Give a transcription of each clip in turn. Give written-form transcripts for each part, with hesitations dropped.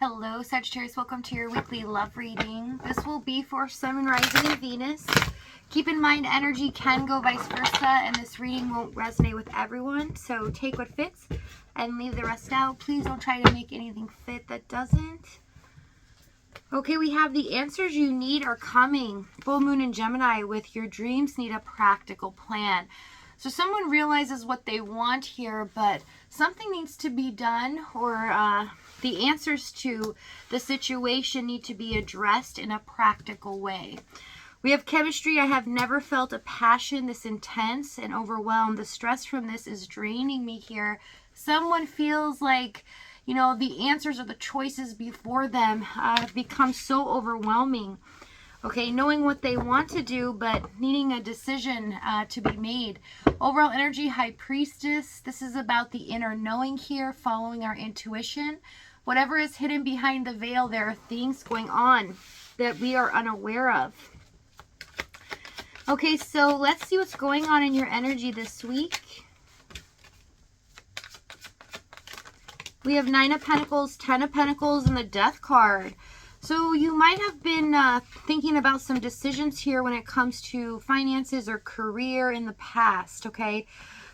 Hello, Sagittarius. Welcome to your weekly love reading. This will be for Sun, Moon, Rising, and Venus. Keep in mind, energy can go vice versa, and this reading won't resonate with everyone. So take what fits and leave the rest out. Please don't try to make anything fit that doesn't. Okay, we have the answers you need are coming. Full Moon in Gemini with your dreams need a practical plan. So someone realizes what they want here, but something needs to be done, or the answers to the situation need to be addressed in a practical way. We have chemistry. I have never felt a passion this intense and overwhelmed. The stress from this is draining me here. Someone feels like, you know, the answers or the choices before them have become so overwhelming. Okay, knowing what they want to do, but needing a decision to be made. Overall energy, High Priestess. This is about the inner knowing here, following our intuition. Whatever is hidden behind the veil, there are things going on that we are unaware of. Okay, so let's see what's going on in your energy this week. We have 9 of Pentacles, 10 of Pentacles, and the Death card. So you might have been thinking about some decisions here when it comes to finances or career in the past, okay?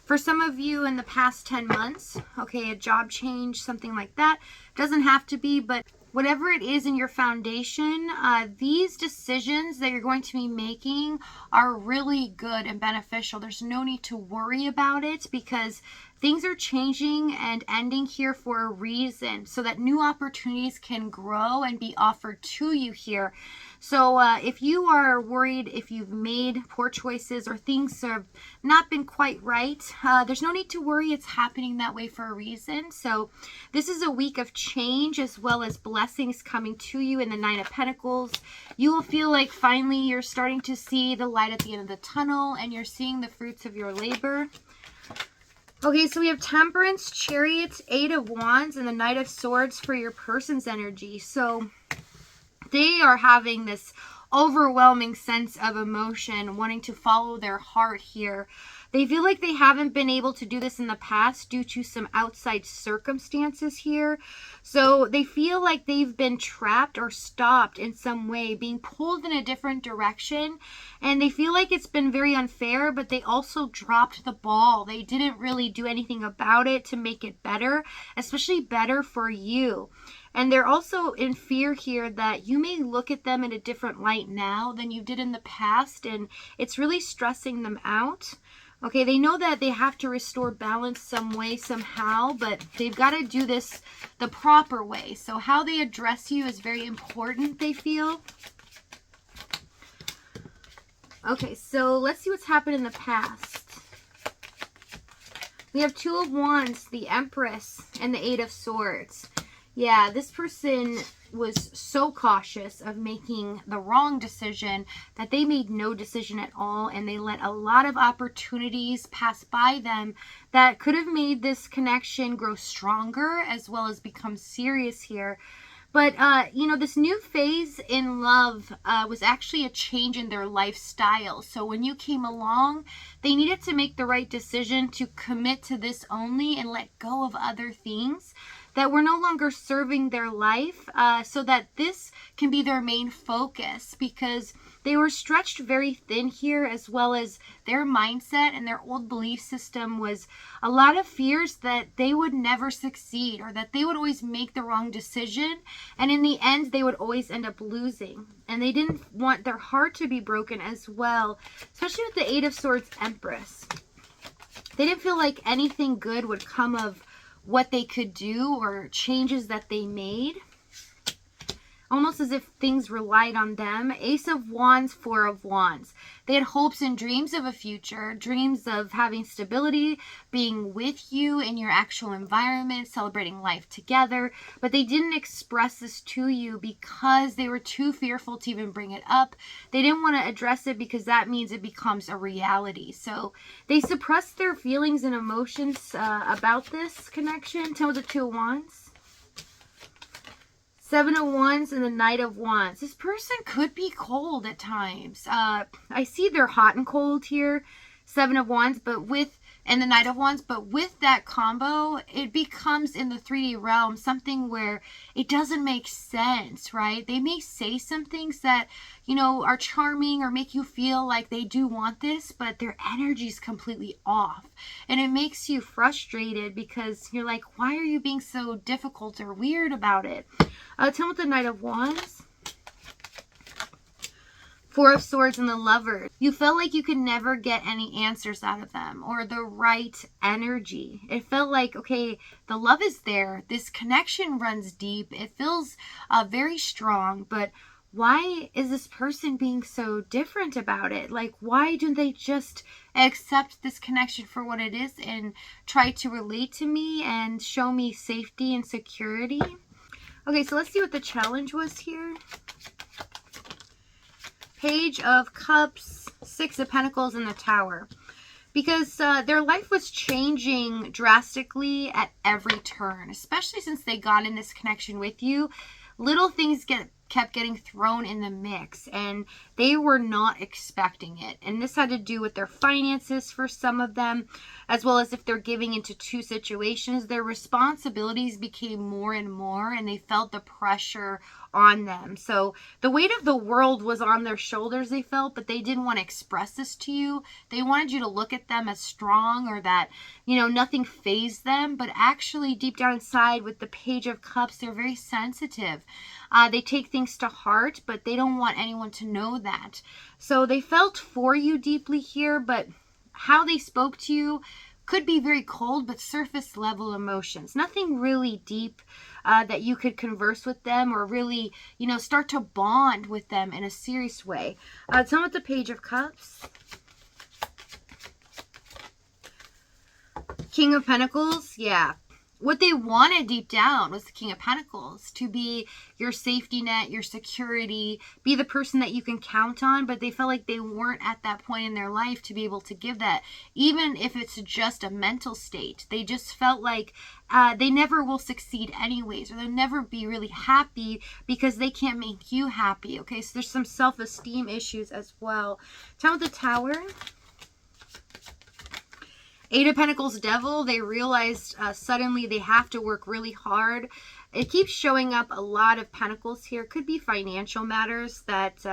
For some of you in the past 10 months, okay, a job change, something like that. Doesn't have to be, but whatever it is in your foundation, these decisions that you're going to be making are really good and beneficial. There's no need to worry about it because things are changing and ending here for a reason so that new opportunities can grow and be offered to you here. So if you are worried, if you've made poor choices or things have not been quite right, there's no need to worry. It's happening that way for a reason. So this is a week of change as well as blessings coming to you in the 9 of Pentacles. You will feel like finally you're starting to see the light at the end of the tunnel and you're seeing the fruits of your labor. Okay, so we have Temperance, Chariot, 8 of Wands, and the Knight of Swords for your person's energy. So they are having this overwhelming sense of emotion, wanting to follow their heart here. They feel like they haven't been able to do this in the past due to some outside circumstances here. So they feel like they've been trapped or stopped in some way, being pulled in a different direction. And they feel like it's been very unfair, but they also dropped the ball. They didn't really do anything about it to make it better, especially better for you. And they're also in fear here that you may look at them in a different light now than you did in the past. And it's really stressing them out. Okay, they know that they have to restore balance some way, somehow, but they've got to do this the proper way. So how they address you is very important, they feel. Okay, so let's see what's happened in the past. We have 2 of Wands, the Empress, and the 8 of Swords. Yeah, this person was so cautious of making the wrong decision that they made no decision at all, and they let a lot of opportunities pass by them that could have made this connection grow stronger as well as become serious here. But, you know, this new phase in love was actually a change in their lifestyle. So when you came along, they needed to make the right decision to commit to this only and let go of other things that were no longer serving their life, so that this can be their main focus, because they were stretched very thin here, as well as their mindset and their old belief system was a lot of fears that they would never succeed or that they would always make the wrong decision, and in the end they would always end up losing. And they didn't want their heart to be broken as well, especially with the 8 of Swords Empress. They didn't feel like anything good would come of what they could do or changes that they made. Almost as if things relied on them. Ace of Wands, 4 of Wands. They had hopes and dreams of a future, dreams of having stability, being with you in your actual environment, celebrating life together, but they didn't express this to you because they were too fearful to even bring it up. They didn't want to address it because that means it becomes a reality. So they suppressed their feelings and emotions about this connection. Tell the 2 of Wands. 7 of Wands and the Knight of Wands. This person could be cold at times. I see they're hot and cold here, 7 of Wands, but with and the Knight of Wands. But with that combo, it becomes in the 3D realm something where it doesn't make sense, right? They may say some things that, you know, are charming or make you feel like they do want this, but their energy is completely off. And it makes you frustrated because you're like, why are you being so difficult or weird about it? Tell me what the Knight of Wands. Four of Swords and the Lovers. You felt like you could never get any answers out of them or the right energy. It felt like, okay, the love is there. This connection runs deep. It feels very strong, but why is this person being so different about it? Like, why don't they just accept this connection for what it is and try to relate to me and show me safety and security? Okay, so let's see what the challenge was here. Page of Cups, Six of Pentacles, and the Tower. Because their life was changing drastically at every turn, especially since they got in this connection with you. Little things kept getting thrown in the mix, and they were not expecting it. And this had to do with their finances for some of them, as well as if they're giving into two situations, their responsibilities became more and more, and they felt the pressure on them. So the weight of the world was on their shoulders, they felt, but they didn't want to express this to you. They wanted you to look at them as strong, or that, you know, nothing fazed them. But actually, deep down inside with the Page of Cups, they're very sensitive. They take things to heart, but they don't want anyone to know that. So they felt for you deeply here, but how they spoke to you could be very cold, but surface level emotions. Nothing really deep that you could converse with them or really, you know, start to bond with them in a serious way. Tell me what the Page of Cups. King of Pentacles, yeah. What they wanted deep down was the King of Pentacles, to be your safety net, your security, be the person that you can count on, but they felt like they weren't at that point in their life to be able to give that, even if it's just a mental state. They just felt like they never will succeed anyways, or they'll never be really happy because they can't make you happy. Okay, so there's some self-esteem issues as well. Tell me the Tower. Eight of Pentacles, Devil. They realized suddenly they have to work really hard. It keeps showing up a lot of pentacles here. Could be financial matters that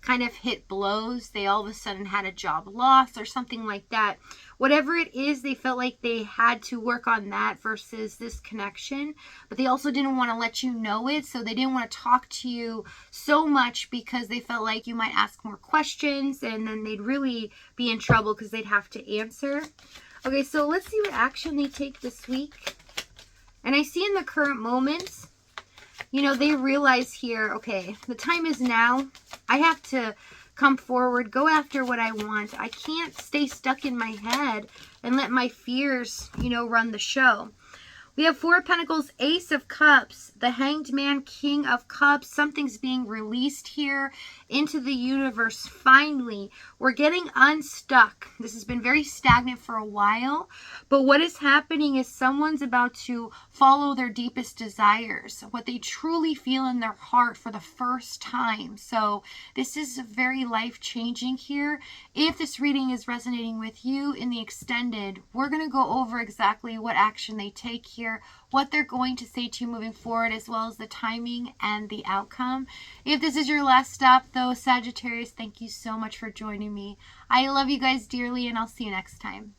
kind of hit blows. They all of a sudden had a job loss or something like that. Whatever it is, they felt like they had to work on that versus this connection. But they also didn't want to let you know it. So they didn't want to talk to you so much because they felt like you might ask more questions and then they'd really be in trouble because they'd have to answer. Okay, so let's see what action they take this week. And I see in the current moments, you know, they realize here, okay, the time is now. I have to come forward, go after what I want. I can't stay stuck in my head and let my fears, you know, run the show. We have Four of Pentacles, Ace of Cups, the Hanged Man, King of Cups. Something's being released here into the universe. Finally, we're getting unstuck. This has been very stagnant for a while, but what is happening is someone's about to follow their deepest desires, what they truly feel in their heart for the first time. So this is very life-changing here. If this reading is resonating with you in the extended, we're going to go over exactly what action they take here, what they're going to say to you moving forward, as well as the timing and the outcome. If this is your last stop, though, Sagittarius, thank you so much for joining me. I love you guys dearly, and I'll see you next time.